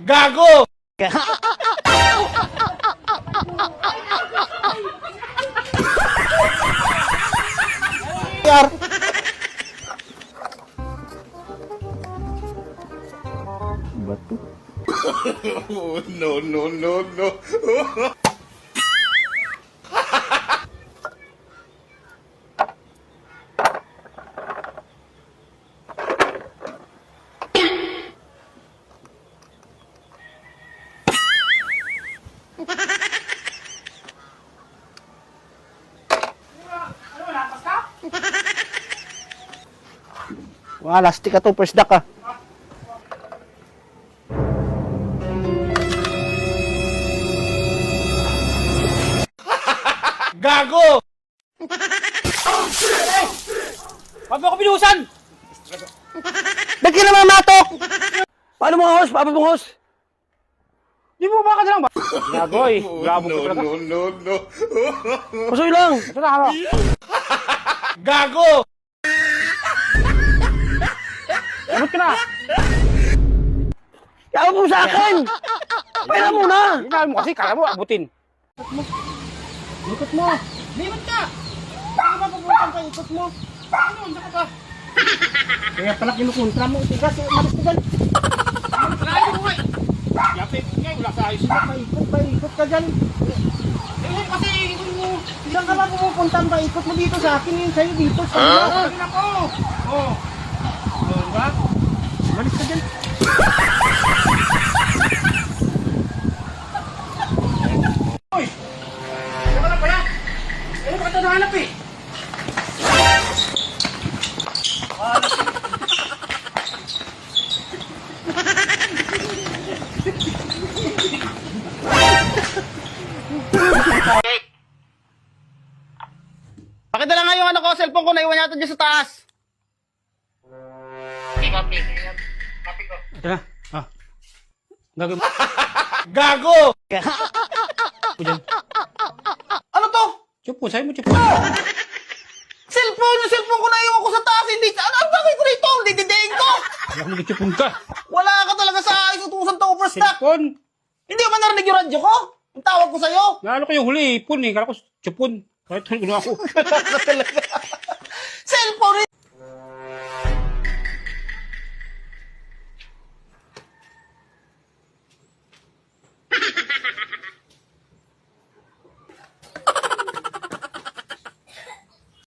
Gago! Yar. Bato. Oh, no, no, no, no. Wah, lastik ka to, first duck ah. Gago! Ba't mo ako binuhusan? Ba't ka naman matok? Paano mo hose? Paano mo hose? Di mo ba ka na lang ba? Nagoy, grabo No, ka talaga. no, no, no. Pasoy lang. Ito na ako. Gago! Abot ka na. Yawa mo sa akin. Pera mo na. Hinahal mo kasi, kala mo abutin. Ikot mo. Limot ka! Bakit ba papuntang ka? Ikot mo. Ano, hindi ka ba? Kaya pala kinukontra mo. Tigas, malis ka dyan. Layo mo eh. Yapit nga, wala sa ayos. Paikot ka dyan. Eh, kasi ikot mo. Saan ka ba pumupunta? Paikot mo dito sa akin. Yung sa'yo dito. Lagin ako. Oh. Oh, diba? Malis ka dyan. Uy! Ano ka na pala? Ano ba ito nahanap eh? Pakita lang nga yung ano ko, cellphone ko, naiwan yata dyan sa taas. Ito na. Ah. Gagawin mo Gago! dyan. Ano to? Chupon, sabi mo chupon. Cellphone! Yung cellphone ko na iwan ko sa taas. Hindi. Ano ang bagay ko rito? Hindi didiin ko. Wala ko nag-chupon ka. Wala ka talaga sa isutusan to, first duck. Cellphone. Hindi mo ba narinig yung radyo ko? Ang tawag ko sa'yo. Lalo ko yung huli, ipon eh. Kala ko chupon. Kahit ano ako. Cellphone